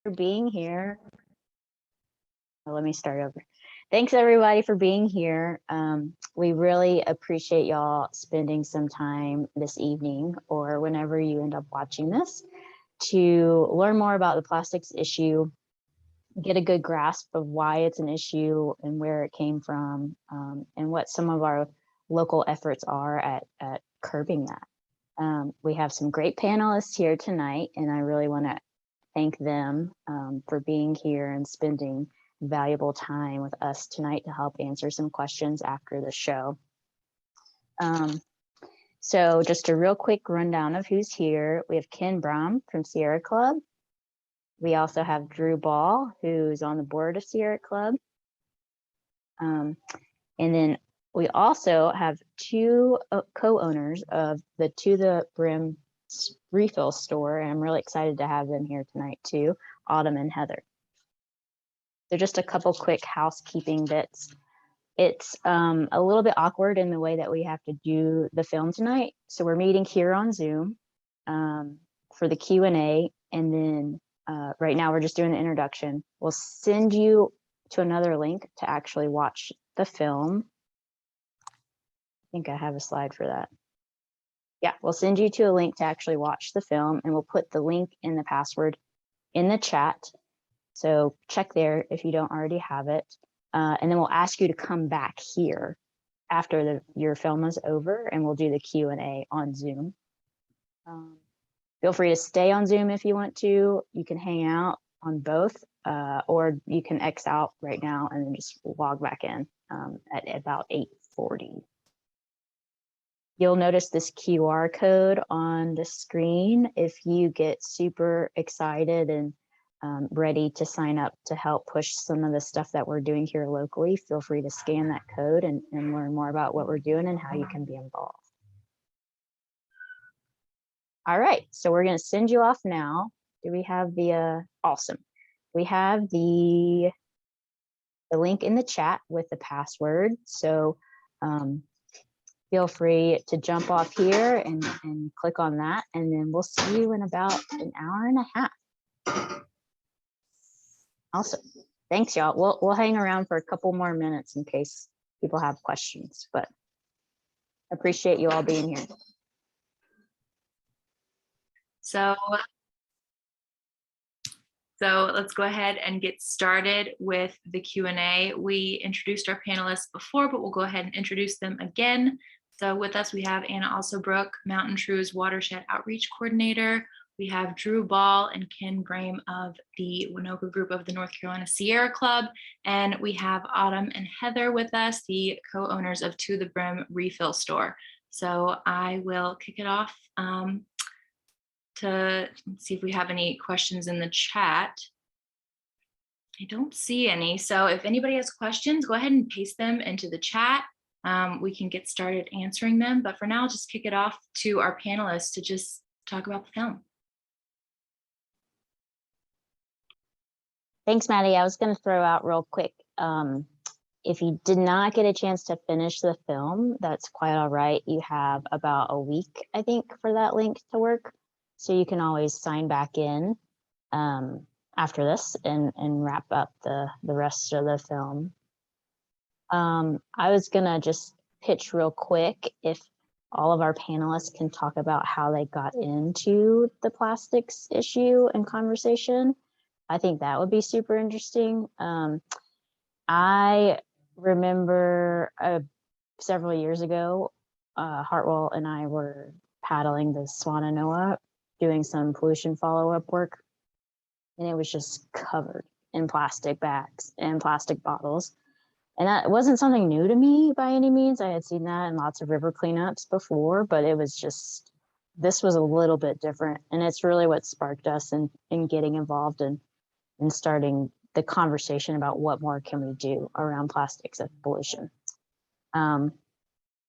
for being here. Let me start over. Thanks everybody for being here. We really appreciate y'all spending some time this evening or whenever you end up watching this to learn more about the plastics issue, get a good grasp of why it's an issue and where it came from, and what some of our local efforts are at curbing that. We have some great panelists here tonight, and I really want to thank them for being here and spending valuable time with us tonight to help answer some questions after the show. So just a real quick rundown of who's here. We have Ken Brom from Sierra Club. We also have Drew Ball, who's on the board of Sierra Club. And then we also have two co-owners of the To The Brim refill store, and I'm really excited to have them here tonight too, Autumn and Heather. So just a couple quick housekeeping bits. It's a little bit awkward in the way that we have to do the film tonight. So we're meeting here on Zoom for the Q&A, and then right now we're just doing the introduction. We'll send you to another link to actually watch the film. I think I have a slide for that. Yeah, we'll send you to a link to actually watch the film, and we'll put the link and the password in the chat. So check there if you don't already have it. And then we'll ask you to come back here after your film is over, and we'll do the Q&A on Zoom. Feel free to stay on Zoom if you want to. You can hang out on both, or you can X out right now and then just log back in at about 8:40. You'll notice this QR code on the screen. If you get super excited and ready to sign up to help push some of the stuff that we're doing here locally, feel free to scan that code and learn more about what we're doing and how you can be involved. All right, so we're going to send you off now. Do we have the awesome? We have the link in the chat with the password. So feel free to jump off here and click on that, and then we'll see you in about an hour and a half. Awesome. Thanks, y'all. We'll hang around for a couple more minutes in case people have questions, but appreciate you all being here. So let's go ahead and get started with the Q&A. We introduced our panelists before, but we'll go ahead and introduce them again. So with us, we have Anna Alsobrook, MountainTrue's Watershed Outreach Coordinator. We have Drew Ball and Ken Brim of the WENOCA Group of the North Carolina Sierra Club. And we have Autumn and Heather with us, the co-owners of To The Brim Refill Store. So I will kick it off to see if we have any questions in the chat. I don't see any. So if anybody has questions, go ahead and paste them into the chat. We can get started answering them. But for now, I'll just kick it off to our panelists to just talk about the film. Thanks, Maddie. I was going to throw out real quick. If you did not get a chance to finish the film, that's quite all right. You have about a week, I think, for that link to work. So you can always sign back in after this and wrap up the rest of the film. I was gonna just pitch real quick if all of our panelists can talk about how they got into the plastics issue and conversation. I think that would be super interesting. I remember several years ago, Hartwell and I were paddling the Swannanoa, doing some pollution follow-up work, and it was just covered in plastic bags and plastic bottles. And that wasn't something new to me by any means. I had seen that in lots of river cleanups before, but it was just, this was a little bit different. And it's really what sparked us in getting involved and starting the conversation about what more can we do around plastics and pollution.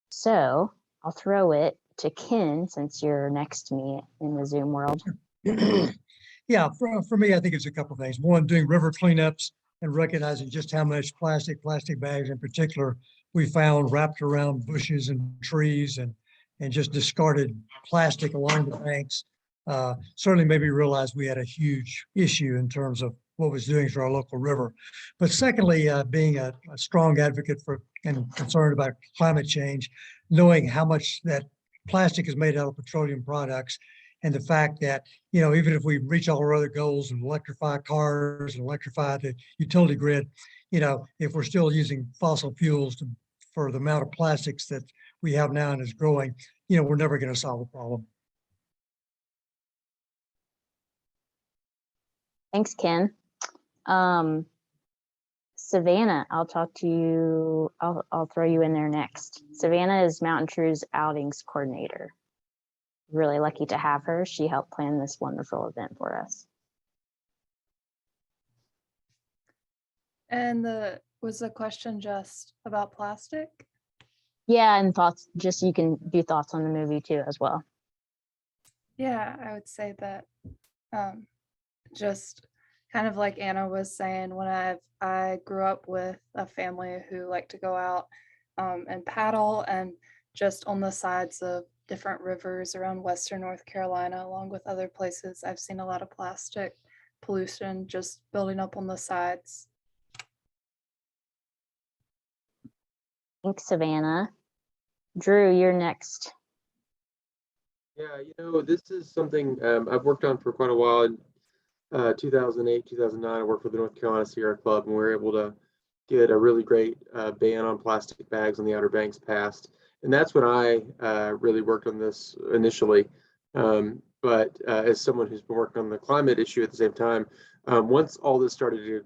So I'll throw it to Ken, since you're next to me in the Zoom world. Yeah, for me, I think it's a couple of things. One, doing river cleanups and recognizing just how much plastic bags in particular, we found wrapped around bushes and trees and just discarded plastic along the banks. certainly made me realize we had a huge issue in terms of what was doing to our local river. But secondly, being a strong advocate for and concerned about climate change, knowing how much that plastic is made out of petroleum products, and the fact that, even if we reach all our other goals and electrify cars and electrify the utility grid, if we're still using fossil fuels for the amount of plastics that we have now and is growing, we're never going to solve the problem. Thanks, Ken. Savannah, I'll talk to you. I'll throw you in there next. Savannah is MountainTrue's outings coordinator. Really lucky to have her. She helped plan this wonderful event for us. And was the question just about plastic? Yeah, and thoughts, just you can do thoughts on the movie too as well. Yeah, I would say that just kind of like Anna was saying, when I grew up with a family who liked to go out and paddle, and just on the sides of different rivers around Western North Carolina, along with other places, I've seen a lot of plastic pollution just building up on the sides. Thanks, Savannah. Drew, you're next. Yeah, this is something I've worked on for quite a while. In 2008, 2009, I worked for the North Carolina Sierra Club, and we were able to get a really great ban on plastic bags on the Outer Banks passed. And that's when I really worked on this initially. But as someone who's been working on the climate issue at the same time, once all this started to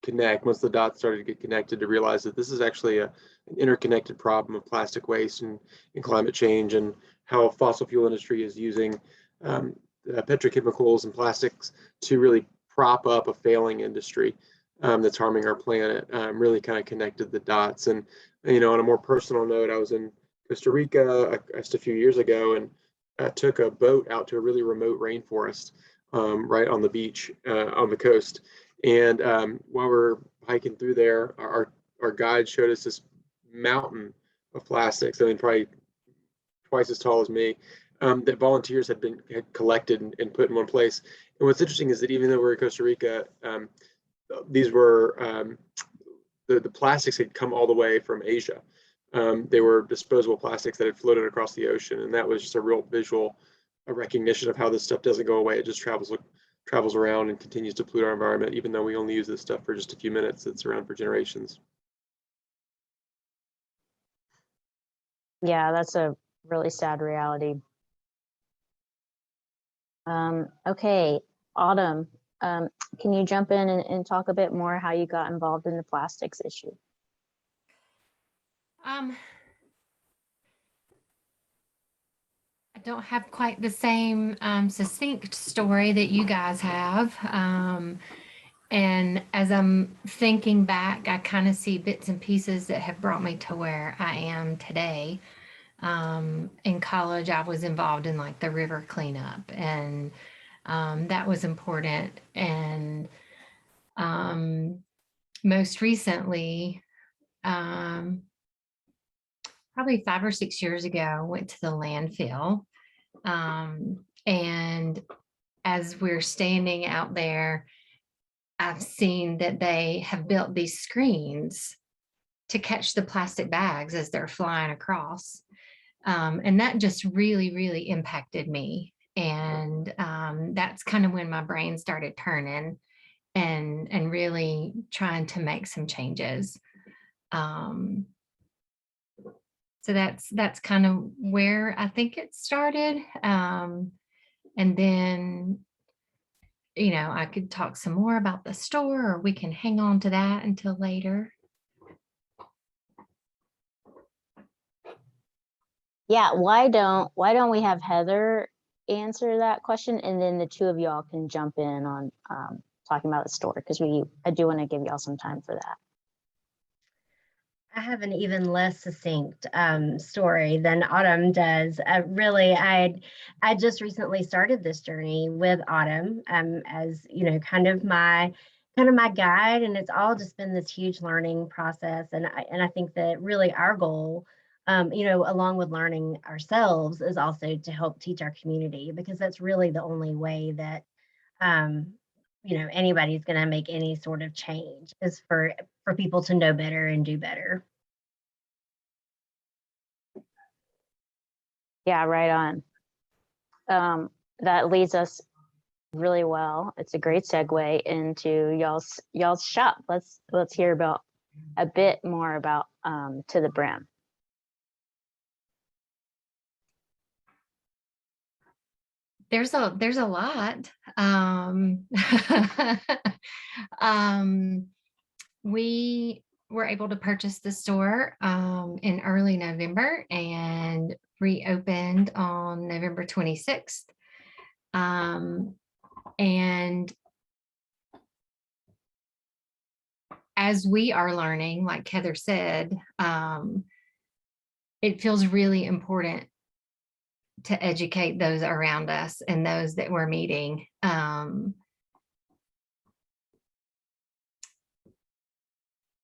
connect, once the dots started to get connected, to realize that this is actually an interconnected problem of plastic waste and climate change, and how fossil fuel industry is using petrochemicals and plastics to really prop up a failing industry that's harming our planet. Really kind of connected the dots. And on a more personal note, I was in Costa Rica just a few years ago, and took a boat out to a really remote rainforest right on the beach on the coast. And while we're hiking through there, our guide showed us this mountain of plastics. I mean, probably twice as tall as me, that volunteers had collected and put in one place. And what's interesting is that even though we're in Costa Rica, these were the plastics had come all the way from Asia. They were disposable plastics that had floated across the ocean, and that was just a real visual recognition of how this stuff doesn't go away. It just travels around and continues to pollute our environment, even though we only use this stuff for just a few minutes. It's around for generations. Yeah, that's a really sad reality. Okay, Autumn, can you jump in and talk a bit more how you got involved in the plastics issue? I don't have quite the same succinct story that you guys have. And as I'm thinking back, I kind of see bits and pieces that have brought me to where I am today. In college, I was involved in like the river cleanup, and that was important. And most recently, probably 5 or 6 years ago, I went to the landfill. And as we're standing out there, I've seen that they have built these screens to catch the plastic bags as they're flying across. And that just really, really impacted me. And that's kind of when my brain started turning and really trying to make some changes. So that's kind of where I think it started. And then, I could talk some more about the store, or we can hang on to that until later. Yeah, why don't we have Heather answer that question, and then the two of y'all can jump in on talking about the store, because I do want to give y'all some time for that. I have an even less succinct story than Autumn does. Really, I just recently started this journey with Autumn as kind of my guide, and it's all just been this huge learning process. And I think that really our goal along with learning ourselves, is also to help teach our community, because that's really the only way that, anybody's going to make any sort of change, is for people to know better and do better. Yeah, right on. That leads us really well. It's a great segue into y'all's shop. Let's hear about a bit more about To The Brim. There's a lot. We were able to purchase the store in early November and reopened on November 26th. And as we are learning, like Heather said, it feels really important to educate those around us and those that we're meeting.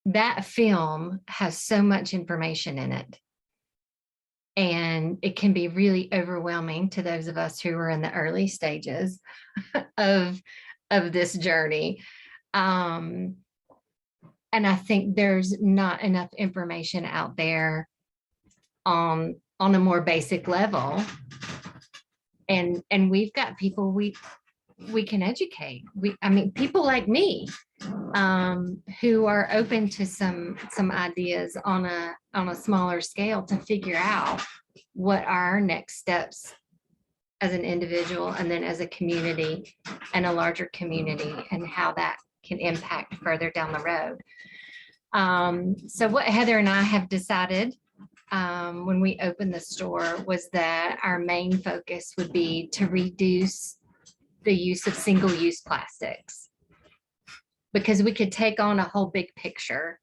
That film has so much information in it, and it can be really overwhelming to those of us who are in the early stages of this journey. And I think there's not enough information out there on a more basic level. And we've got people we can educate. I mean, people like me, who are open to some ideas on a smaller scale to figure out what are our next steps as an individual, and then as a community and a larger community, and how that can impact further down the road. So what Heather and I have decided when we opened the store was that our main focus would be to reduce the use of single-use plastics, because we could take on a whole big picture.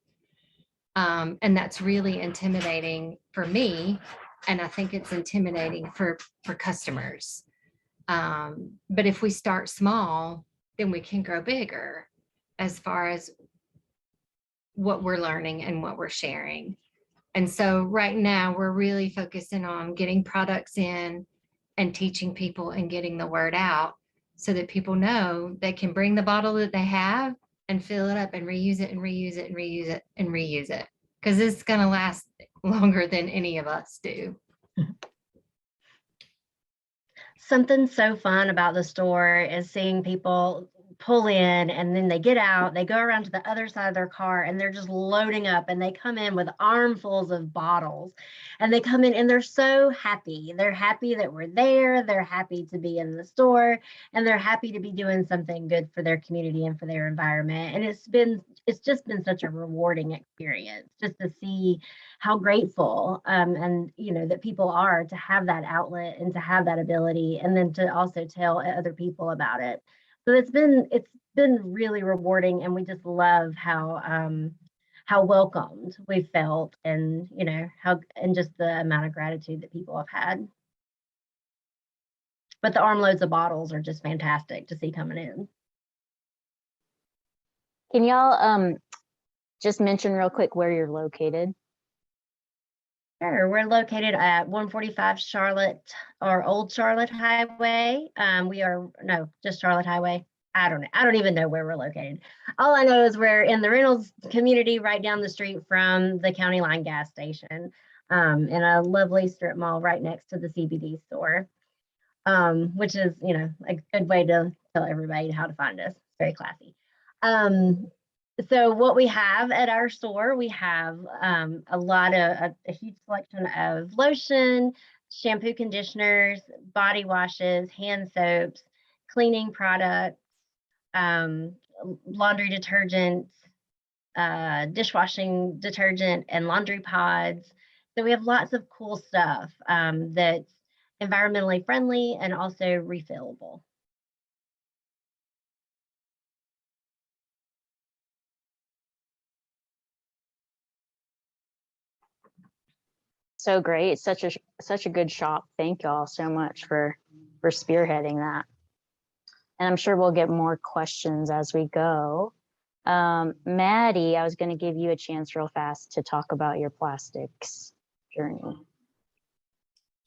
And that's really intimidating for me. And I think it's intimidating for customers. But if we start small, then we can grow bigger as far as what we're learning and what we're sharing. And so right now we're really focusing on getting products in and teaching people and getting the word out, so that people know they can bring the bottle that they have and fill it up and reuse it and reuse it and reuse it and reuse it, because it's going to last longer than any of us do. Something so fun about the store is seeing people pull in, and then they get out, they go around to the other side of their car, and they're just loading up, and they come in with armfuls of bottles, and they come in and they're so happy. They're happy that we're there. They're happy to be in the store, and they're happy to be doing something good for their community and for their environment. And it's just been such a rewarding experience just to see how grateful and that people are to have that outlet and to have that ability, and then to also tell other people about it. So it's been really rewarding, and we just love how welcomed we felt, and and just the amount of gratitude that people have had. But the armloads of bottles are just fantastic to see coming in. Can y'all just mention real quick where you're located? Sure. We're located at 145 Charlotte, or Old Charlotte Highway. Just Charlotte Highway. I don't even know where we're located. All I know is we're in the Reynolds community, right down the street from the County Line gas station, in a lovely strip mall right next to the CBD store, which is, a good way to tell everybody how to find us. Very classy. So what we have at our store, we have a huge selection of lotion, shampoo, conditioners, body washes, hand soaps, cleaning products, laundry detergents, dishwashing detergent, and laundry pods. So we have lots of cool stuff that's environmentally friendly and also refillable. So great. Such a good shop. Thank y'all so much for spearheading that. And I'm sure we'll get more questions as we go. Maddie, I was going to give you a chance real fast to talk about your plastics. journey?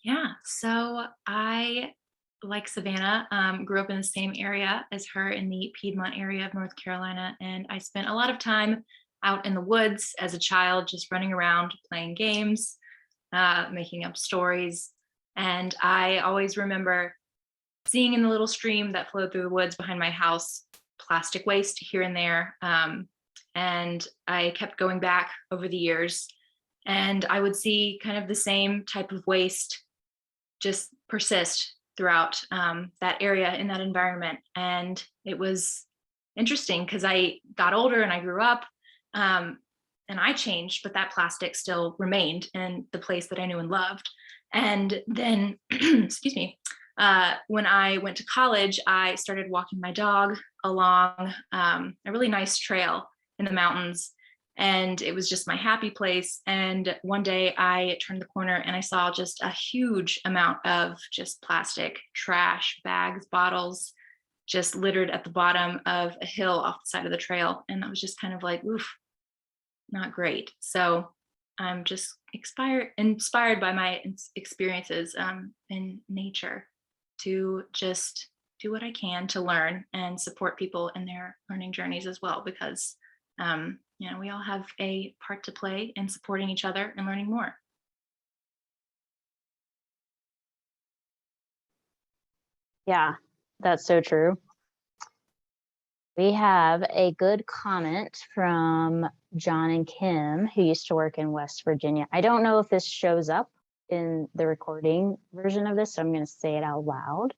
Yeah, so I, like Savannah, grew up in the same area as her in the Piedmont area of North Carolina. And I spent a lot of time out in the woods as a child, just running around, playing games, making up stories. And I always remember seeing in the little stream that flowed through the woods behind my house, plastic waste here and there. And I kept going back over the years, and I would see kind of the same type of waste just persist throughout that area in that environment. And it was interesting because I got older and I grew up, and I changed, but that plastic still remained in the place that I knew and loved. And then, excuse me, when I went to college, I started walking my dog along a really nice trail in the mountains. And it was just my happy place. And one day I turned the corner and I saw just a huge amount of just plastic trash, bags, bottles, just littered at the bottom of a hill off the side of the trail. And I was just kind of like, oof, not great. So I'm just inspired by my experiences in nature to just do what I can to learn and support people in their learning journeys as well, because we all have a part to play in supporting each other and learning more. Yeah, that's so true. We have a good comment from John and Kim, who used to work in West Virginia. I don't know if this shows up in the recording version of this, so I'm going to say it out loud.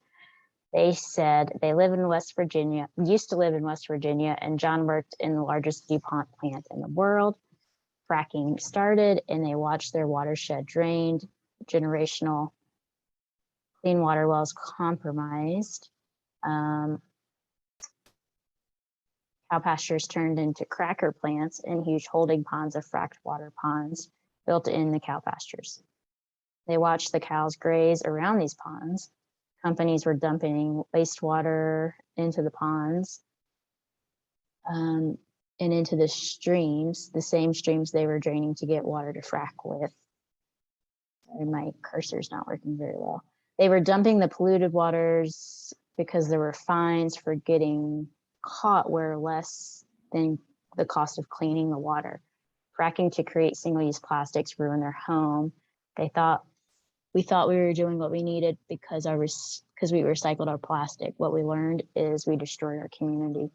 They said they live in West Virginia, used to live in West Virginia, and John worked in the largest DuPont plant in the world. Fracking started, and they watched their watershed drained, generational clean water wells compromised. Cow pastures turned into cracker plants and huge holding ponds of fracked water ponds built in the cow pastures. They watched the cows graze around these ponds. Companies were dumping wastewater into the ponds and into the streams, the same streams they were draining to get water to frack with. Sorry, my cursor's not working very well. They were dumping the polluted waters because there were fines for getting caught were less than the cost of cleaning the water. Fracking to create single-use plastics ruined their home. We thought we were doing what we needed because we recycled our plastic. What we learned is we destroyed our community.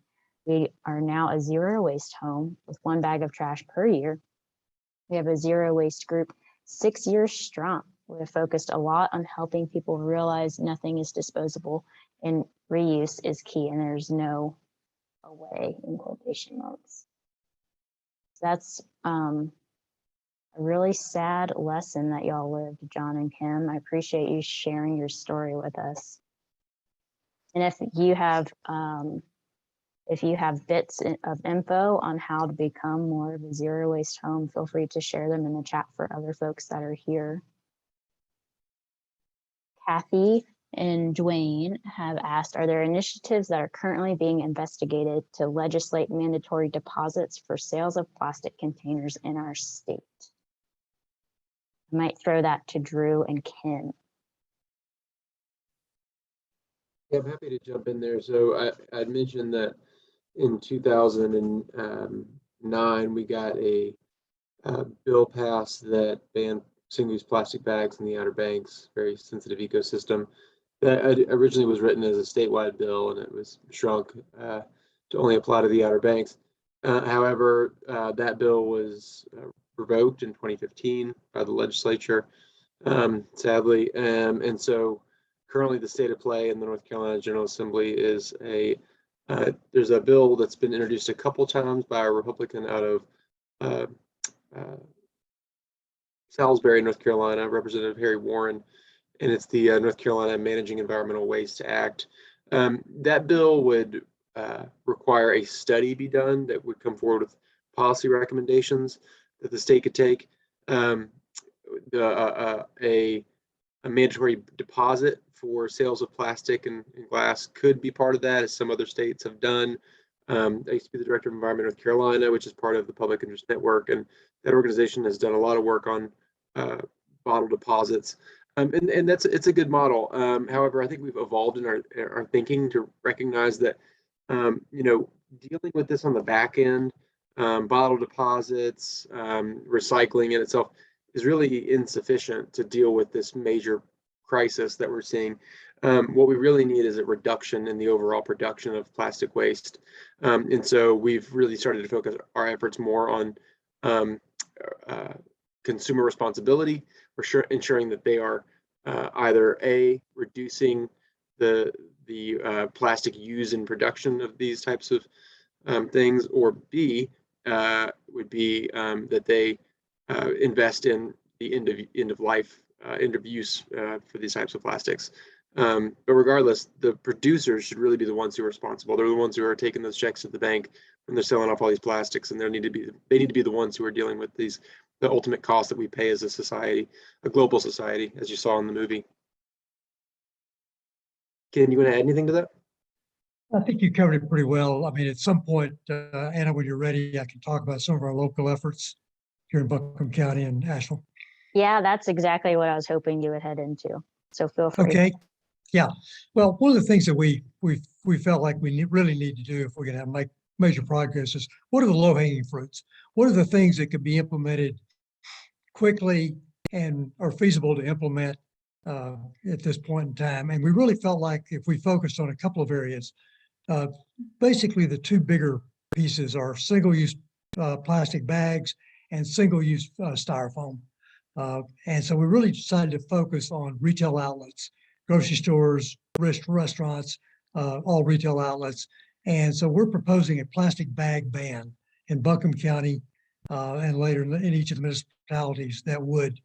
We are now a zero waste home with 1 bag of trash per year. We have a zero waste group 6 years strong. We have focused a lot on helping people realize nothing is disposable and reuse is key, and there's no away in quotation marks. That's a really sad lesson that y'all lived, John and Kim. I appreciate you sharing your story with us. And if you have bits of info on how to become more of a zero waste home, feel free to share them in the chat for other folks that are here. Kathy and Dwayne have asked, are there initiatives that are currently being investigated to legislate mandatory deposits for sales of plastic containers in our state? I might throw that to Drew and Kim. Yeah, I'm happy to jump in there. So I'd mentioned that in 2009, we got a bill passed that banned single-use plastic bags in the Outer Banks, very sensitive ecosystem. That originally was written as a statewide bill, and it was shrunk to only apply to the Outer Banks. However, that bill was revoked in 2015 by the legislature, sadly. And so currently the state of play in the North Carolina General Assembly is there's a bill that's been introduced a couple times by a Republican out of Salisbury, North Carolina, Representative Harry Warren, and it's the North Carolina Managing Environmental Waste Act. That bill would require a study be done that would come forward with policy recommendations that the state could take. A mandatory deposit for sales of plastic and glass could be part of that, as some other states have done. I used to be the director of environment in North Carolina, which is part of the Public Interest Network, and that organization has done a lot of work on bottle deposits. And it's a good model. However, I think we've evolved in our thinking to recognize that, dealing with this on the back end, bottle deposits, recycling in itself is really insufficient to deal with this major crisis that we're seeing. What we really need is a reduction in the overall production of plastic waste. And so we've really started to focus our efforts more on consumer responsibility, for ensuring that they are either A, reducing the plastic used in production of these types of things, or B, would be that they invest in the end of life, end of use for these types of plastics. But regardless, the producers should really be the ones who are responsible. They're the ones who are taking those checks at the bank when they're selling off all these plastics, and they need to be the ones who are dealing with the ultimate cost that we pay as a society, a global society, as you saw in the movie. Ken, you want to add anything to that? I think you covered it pretty well. I mean, at some point, Anna, when you're ready, I can talk about some of our local efforts here in Buncombe County and Asheville. Yeah, that's exactly what I was hoping you would head into. So feel free. Okay. Yeah. Well, one of the things that we felt like we really need to do if we're going to make major progress is, what are the low-hanging fruits? What are the things that could be implemented quickly and are feasible to implement at this point in time? And we really felt like if we focused on a couple of areas, basically the two bigger pieces are single-use plastic bags and single-use styrofoam. And so we really decided to focus on retail outlets, grocery stores, restaurants, all retail outlets. And so we're proposing a plastic bag ban in Buncombe County and later in each of the municipalities that would,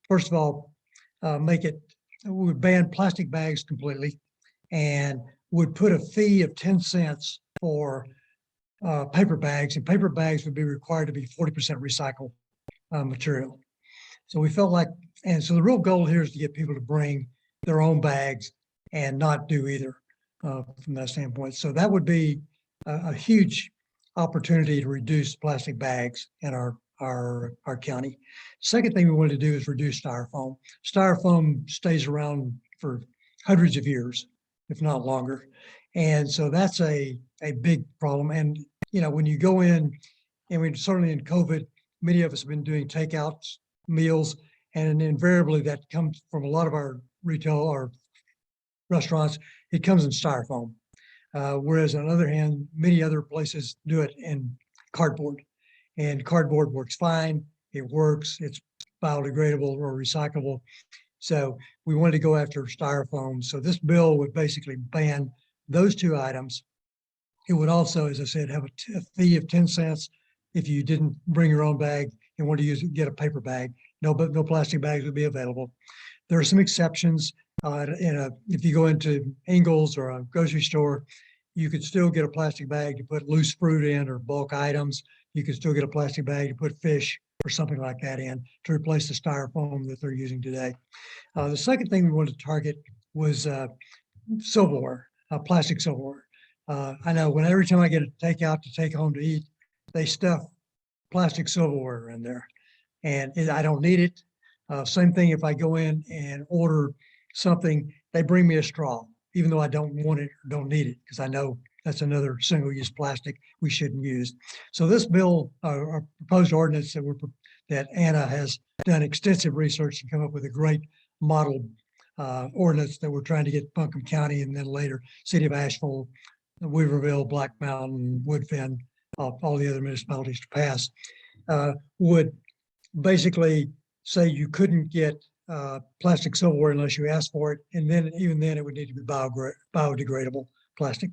first of all, would ban plastic bags completely, and would put a fee of 10 cents for paper bags, and paper bags would be required to be 40% recycled material. So we felt like, and so the real goal here is to get people to bring their own bags and not do either from that standpoint. So that would be a huge opportunity to reduce plastic bags in our county. Second thing we wanted to do is reduce styrofoam. Styrofoam stays around for hundreds of years, if not longer. And so that's a big problem. And, when you go in, and certainly in COVID, many of us have been doing takeouts, meals, and invariably that comes from a lot of our retail or restaurants, it comes in styrofoam. Whereas on the other hand, many other places do it in cardboard, and cardboard works fine. It works, it's biodegradable or recyclable. So we wanted to go after styrofoam. So this bill would basically ban those two items. It would also, as I said, have a fee of 10 cents if you didn't bring your own bag and want to get a paper bag. No plastic bags would be available. There are some exceptions. If you go into Ingles or a grocery store, you could still get a plastic bag to put loose fruit in or bulk items. You could still get a plastic bag to put fish or something like that in to replace the styrofoam that they're using today. The second thing we wanted to target was silverware, plastic silverware. I know every time I get a takeout to take home to eat, they stuff plastic silverware in there, and I don't need it. Same thing if I go in and order something, they bring me a straw, even though I don't want it or don't need it, because I know that's another single-use plastic we shouldn't use. So this bill, our proposed ordinance that Anna has done extensive research and come up with a great model ordinance that we're trying to get Buncombe County and then later City of Asheville, Weaverville, Black Mountain, Woodfin, all the other municipalities to pass, would basically say you couldn't get plastic silverware unless you asked for it. And then even then it would need to be biodegradable plastic.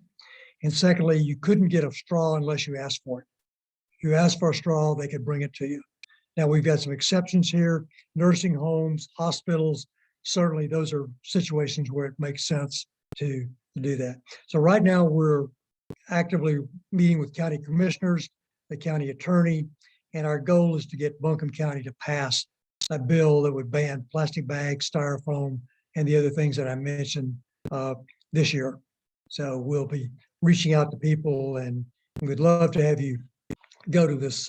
And secondly, you couldn't get a straw unless you asked for it. If you asked for a straw, they could bring it to you. Now we've got some exceptions here, nursing homes, hospitals. Certainly those are situations where it makes sense to do that. So right now we're actively meeting with county commissioners, the county attorney, and our goal is to get Buncombe County to pass a bill that would ban plastic bags, styrofoam, and the other things that I mentioned this year. So we'll be reaching out to people, and we'd love to have you go to this,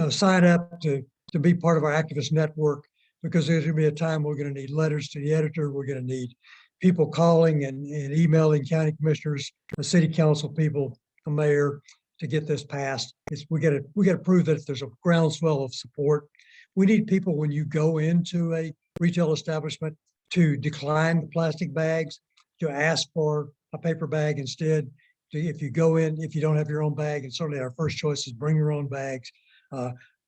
sign up to to be part of our activist network, because there's gonna be a time we're gonna need letters to the editor. We're gonna need people calling and emailing county commissioners, the city council people, the mayor, to get this passed. We gotta prove that there's a groundswell of support. We need people, when you go into a retail establishment, to decline the plastic bags, to ask for a paper bag instead. If you go in, if you don't have your own bag, and certainly our first choice is bring your own bags.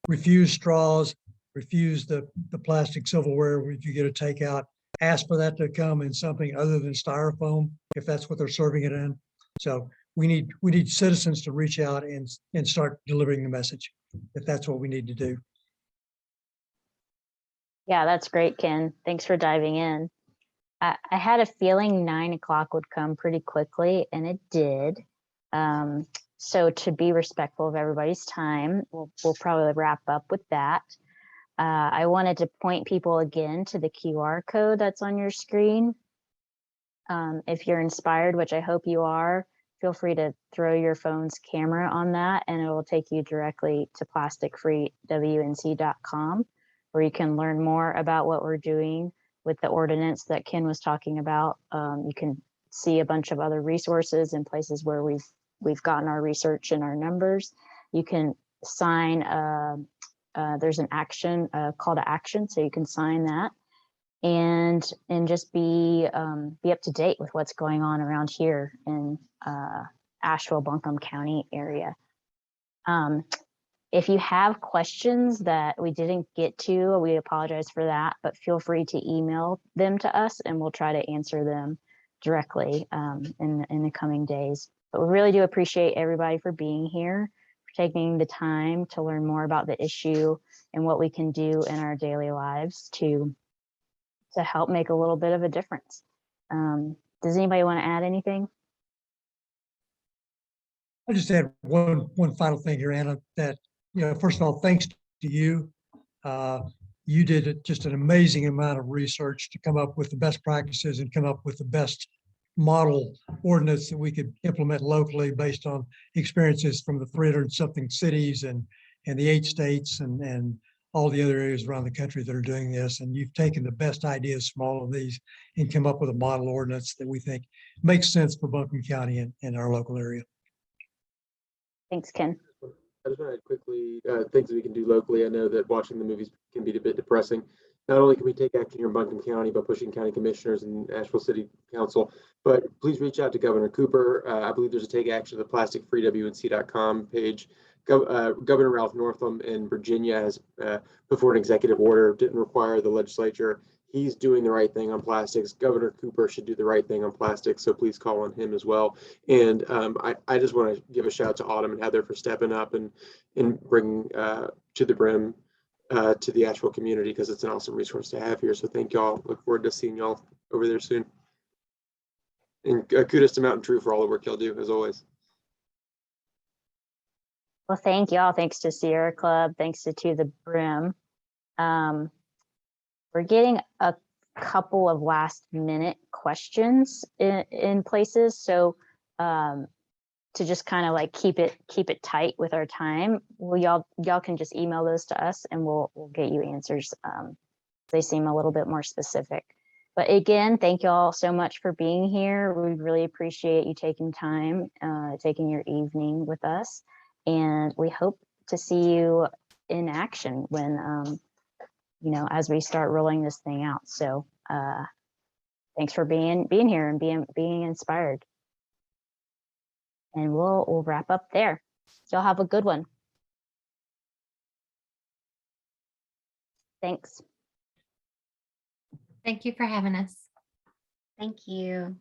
Refuse straws, refuse the plastic silverware if you get a takeout. Ask for that to come in something other than styrofoam, if that's what they're serving it in. So we need citizens to reach out and start delivering the message, if that's what we need to do. Yeah, that's great, Ken. Thanks for diving in. I had a feeling 9 o'clock would come pretty quickly, and it did. So to be respectful of everybody's time, we'll probably wrap up with that. I wanted to point people again to the QR code that's on your screen. If you're inspired, which I hope you are, feel free to throw your phone's camera on that, and it will take you directly to plasticfreewnc.com, where you can learn more about what we're doing with the ordinance that Ken was talking about. You can see a bunch of other resources and places where we've gotten our research and our numbers. You can sign, there's an action, a call to action, so you can sign that and just be up to date with what's going on around here in Asheville, Buncombe County area. If you have questions that we didn't get to, we apologize for that, but feel free to email them to us and we'll try to answer them directly in the coming days. But we really do appreciate everybody for being here, for taking the time to learn more about the issue and what we can do in our daily lives to help make a little bit of a difference. Does anybody want to add anything? I just add one final thing here, Anna, that, first of all, thanks to you. You did just an amazing amount of research to come up with the best practices and come up with the best model ordinance that we could implement locally based on experiences from the 300-something cities and the 8 states and all the other areas around the country that are doing this. And you've taken the best ideas from all of these and come up with a model ordinance that we think makes sense for Buncombe County and our local area. Thanks, Ken. I just want to quickly, things that we can do locally. I know that watching the movies can be a bit depressing. Not only can we take action here in Buncombe County by pushing county commissioners and Asheville City Council, but please reach out to Governor Cooper. I believe there's a take action at the plasticfreewnc.com page. Governor Ralph Northam in Virginia has put forward an executive order, didn't require the legislature. He's doing the right thing on plastics. Governor Cooper should do the right thing on plastics, so please call on him as well. And I just want to give a shout out to Autumn and Heather for stepping up and bringing To The Brim to the Asheville community, because it's an awesome resource to have here. So thank y'all. Look forward to seeing y'all over there soon. And kudos to MountainTrue for all the work y'all do, as always. Well, thank y'all. Thanks to Sierra Club. Thanks to The Brim. We're getting a couple of last minute questions in places. So to just kind of like keep it tight with our time, well, y'all can just email those to us and we'll get you answers. They seem a little bit more specific. But again, thank y'all so much for being here. We really appreciate you taking time, taking your evening with us. And we hope to see you in action when, as we start rolling this thing out. So thanks for being here and being inspired. And we'll wrap up there. Y'all have a good one. Thanks. Thank you for having us. Thank you.